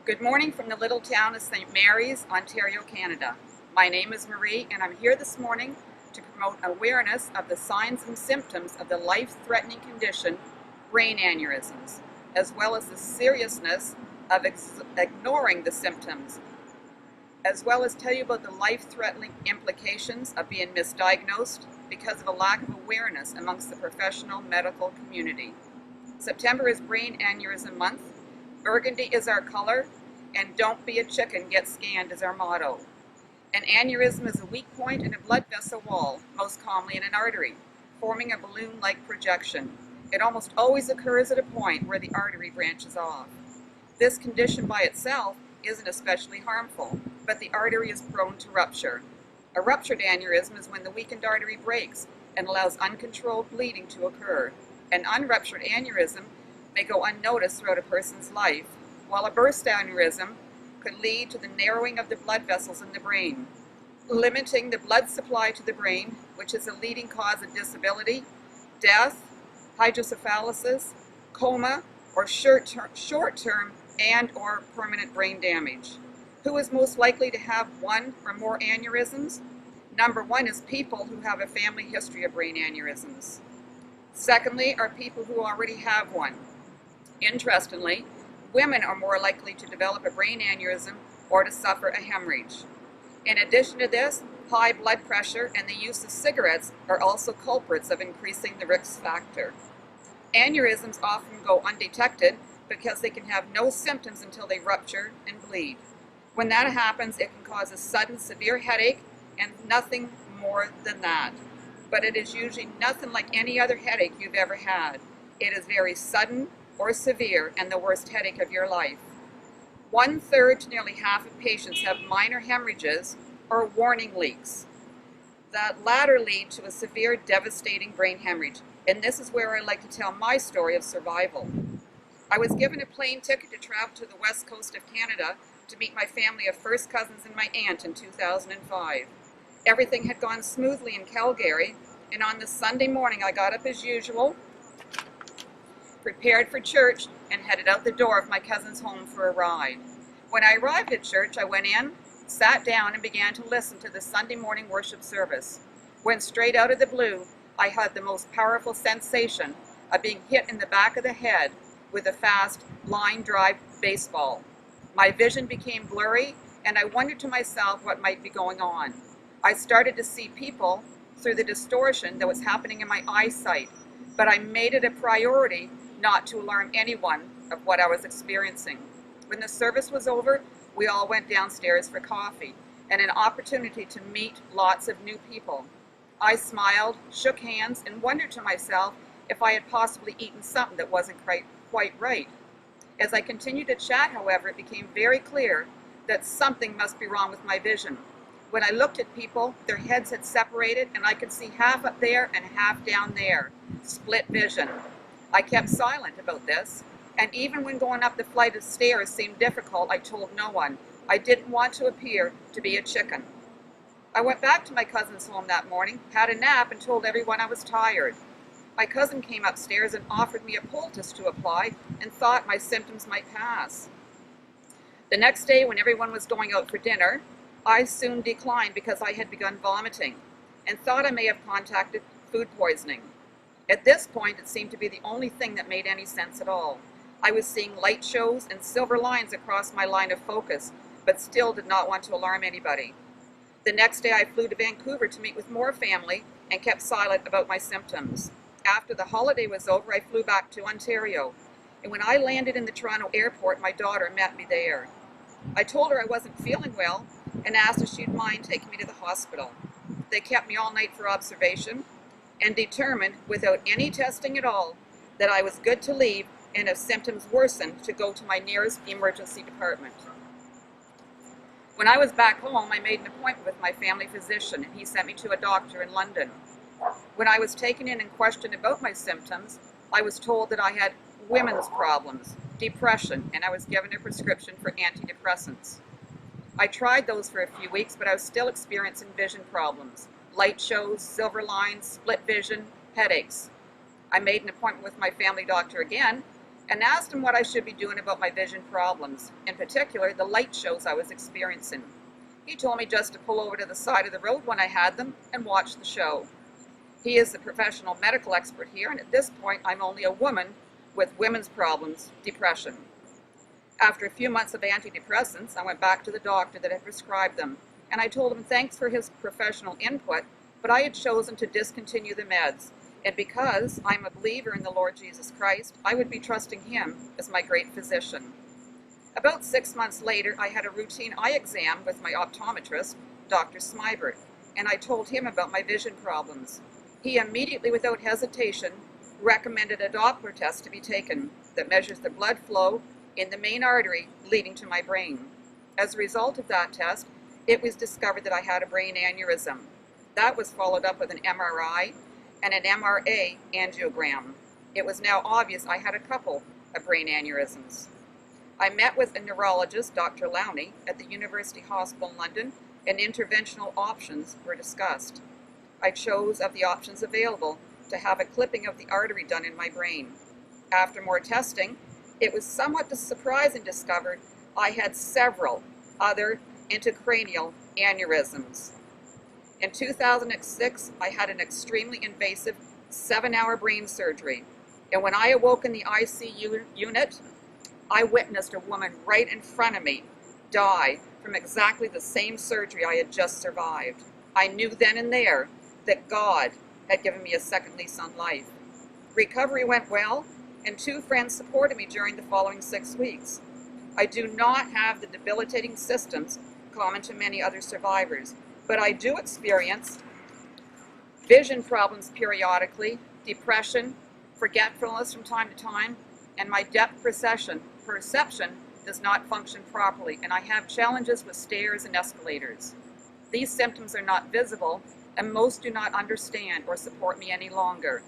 Good morning from the little town of St. Mary's, Ontario, Canada. My name is Marie and I'm here this morning to promote awareness of the signs and symptoms of the life-threatening condition, brain aneurysms, as well as the seriousness of ignoring the symptoms, as well as tell you about the life-threatening implications of being misdiagnosed because of a lack of awareness amongst the professional medical community. September is Brain Aneurysm Month. Burgundy is our color, and don't be a chicken, get scanned is our motto. An aneurysm is a weak point in a blood vessel wall, most commonly in an artery, forming a balloon-like projection. It almost always occurs at a point where the artery branches off. This condition by itself isn't especially harmful, but the artery is prone to rupture. A ruptured aneurysm is when the weakened artery breaks and allows uncontrolled bleeding to occur. An unruptured aneurysm may go unnoticed throughout a person's life, while a burst aneurysm could lead to the narrowing of the blood vessels in the brain, limiting the blood supply to the brain, which is a leading cause of disability, death, hydrocephalus, coma, or short-term and or permanent brain damage. Who is most likely to have one or more aneurysms? Number one is people who have a family history of brain aneurysms. Secondly are people who already have one. Interestingly, women are more likely to develop a brain aneurysm or to suffer a hemorrhage. In addition to this, high blood pressure and the use of cigarettes are also culprits of increasing the risk factor. Aneurysms often go undetected because they can have no symptoms until they rupture and bleed. When that happens, it can cause a sudden severe headache and nothing more than that. But it is usually nothing like any other headache you've ever had. It is very sudden or severe and the worst headache of your life. 1/3 to nearly half of patients have minor hemorrhages or warning leaks. The latter lead to a severe, devastating brain hemorrhage, and this is where I like to tell my story of survival. I was given a plane ticket to travel to the west coast of Canada to meet my family of first cousins and my aunt in 2005. Everything had gone smoothly in Calgary, and on the Sunday morning I got up as usual, prepared for church, and headed out the door of my cousin's home for a ride. When I arrived at church, I went in, sat down, and began to listen to the Sunday morning worship service. When straight out of the blue, I had the most powerful sensation of being hit in the back of the head with a fast line drive baseball. My vision became blurry, and I wondered to myself what might be going on. I started to see people through the distortion that was happening in my eyesight, but I made it a priority not to alarm anyone of what I was experiencing. When the service was over, we all went downstairs for coffee and an opportunity to meet lots of new people. I smiled, shook hands, and wondered to myself if I had possibly eaten something that wasn't quite right. As I continued to chat, however, it became very clear that something must be wrong with my vision. When I looked at people, their heads had separated and I could see half up there and half down there. Split vision. I kept silent about this, and even when going up the flight of stairs seemed difficult, I told no one. I didn't want to appear to be a chicken. I went back to my cousin's home that morning, had a nap, and told everyone I was tired. My cousin came upstairs and offered me a poultice to apply and thought my symptoms might pass. The next day, when everyone was going out for dinner, I soon declined because I had begun vomiting and thought I may have contracted food poisoning. At this point, it seemed to be the only thing that made any sense at all. I was seeing light shows and silver lines across my line of focus, but still did not want to alarm anybody. The next day, I flew to Vancouver to meet with more family and kept silent about my symptoms. After the holiday was over, I flew back to Ontario, and when I landed in the Toronto airport, my daughter met me there. I told her I wasn't feeling well and asked if she'd mind taking me to the hospital. They kept me all night for observation and determined, without any testing at all, that I was good to leave and if symptoms worsened, to go to my nearest emergency department. When I was back home, I made an appointment with my family physician, and he sent me to a doctor in London. When I was taken in and questioned about my symptoms, I was told that I had women's problems, depression, and I was given a prescription for antidepressants. I tried those for a few weeks, but I was still experiencing vision problems, light shows, silver lines, split vision, headaches. I made an appointment with my family doctor again, and asked him what I should be doing about my vision problems, in particular the light shows I was experiencing. He told me just to pull over to the side of the road when I had them and watch the show. He is the professional medical expert here, and at this point I'm only a woman with women's problems, depression. After a few months of antidepressants, I went back to the doctor that had prescribed them, and I told him thanks for his professional input, but I had chosen to discontinue the meds, and because I'm a believer in the Lord Jesus Christ, I would be trusting him as my great physician. About 6 months later, I had a routine eye exam with my optometrist, Dr. Smibert, and I told him about my vision problems. He immediately, without hesitation, recommended a Doppler test to be taken that measures the blood flow in the main artery leading to my brain. As a result of that test, it was discovered that I had a brain aneurysm. That was followed up with an MRI and an MRA angiogram. It was now obvious I had a couple of brain aneurysms. I met with a neurologist, Dr. Lowney, at the University Hospital in London, and interventional options were discussed. I chose, of the options available, to have a clipping of the artery done in my brain. After more testing, it was somewhat surprising to discover I had several other intracranial aneurysms. In 2006, I had an extremely invasive 7-hour brain surgery, and when I awoke in the ICU unit, I witnessed a woman right in front of me die from exactly the same surgery I had just survived. I knew then and there that God had given me a second lease on life. Recovery went well, and 2 friends supported me during the following 6 weeks. I do not have the debilitating symptoms common to many other survivors, but I do experience vision problems periodically, depression, forgetfulness from time to time, and my depth perception does not function properly, and I have challenges with stairs and escalators. These symptoms are not visible, and most do not understand or support me any longer.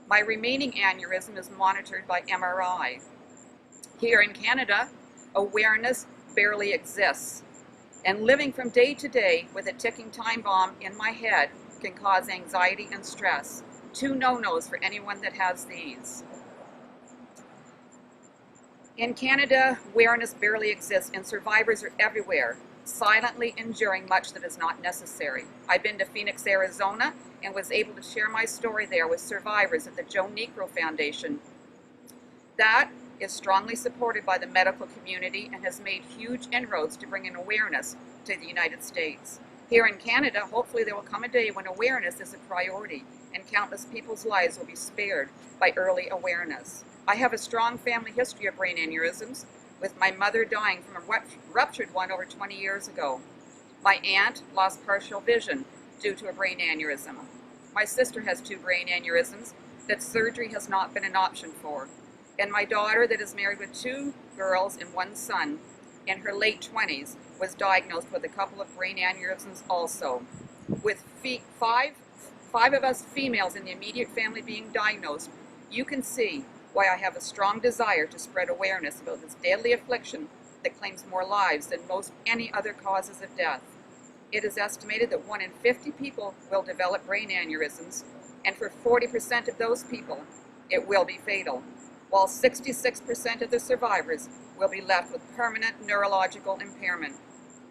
My remaining aneurysm is monitored by MRI. Here in Canada, awareness barely exists, and living from day to day with a ticking time bomb in my head can cause anxiety and stress. 2 no-nos for anyone that has these. In Canada, awareness barely exists, and survivors are everywhere, silently enduring much that is not necessary. I've been to Phoenix, Arizona, and was able to share my story there with survivors at the Joe Negro Foundation. That is strongly supported by the medical community and has made huge inroads to bring in awareness to the United States. Here in Canada, hopefully there will come a day when awareness is a priority and countless people's lives will be spared by early awareness. I have a strong family history of brain aneurysms, with my mother dying from a ruptured one over 20 years ago. My aunt lost partial vision due to a brain aneurysm. My sister has 2 brain aneurysms that surgery has not been an option for. And my daughter, that is married with 2 girls and 1 son, in her late 20s, was diagnosed with a couple of brain aneurysms also. With 5 of us females in the immediate family being diagnosed, you can see why I have a strong desire to spread awareness about this deadly affliction that claims more lives than most any other causes of death. It is estimated that 1 in 50 people will develop brain aneurysms, and for 40% of those people, it will be fatal, while 66% of the survivors will be left with permanent neurological impairment.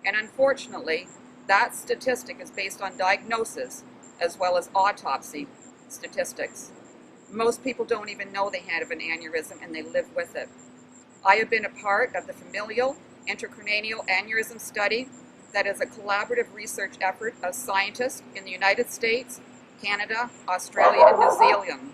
And unfortunately, that statistic is based on diagnosis as well as autopsy statistics. Most people don't even know they have an aneurysm and they live with it. I have been a part of the Familial Intracranial Aneurysm Study that is a collaborative research effort of scientists in the United States, Canada, Australia, and New Zealand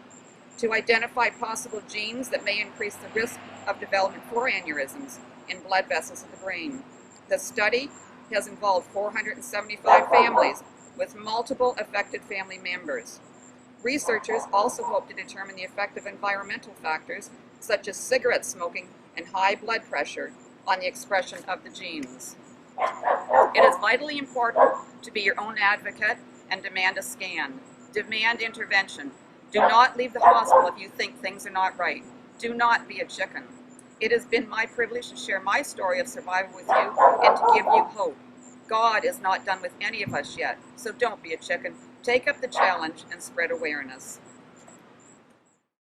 to identify possible genes that may increase the risk of development for aneurysms in blood vessels of the brain. The study has involved 475 families with multiple affected family members. Researchers also hope to determine the effect of environmental factors such as cigarette smoking and high blood pressure on the expression of the genes. It is vitally important to be your own advocate and demand a scan. Demand intervention. Do not leave the hospital if you think things are not right. Do not be a chicken. It has been my privilege to share my story of survival with you and to give you hope. God is not done with any of us yet, so don't be a chicken. Take up the challenge and spread awareness.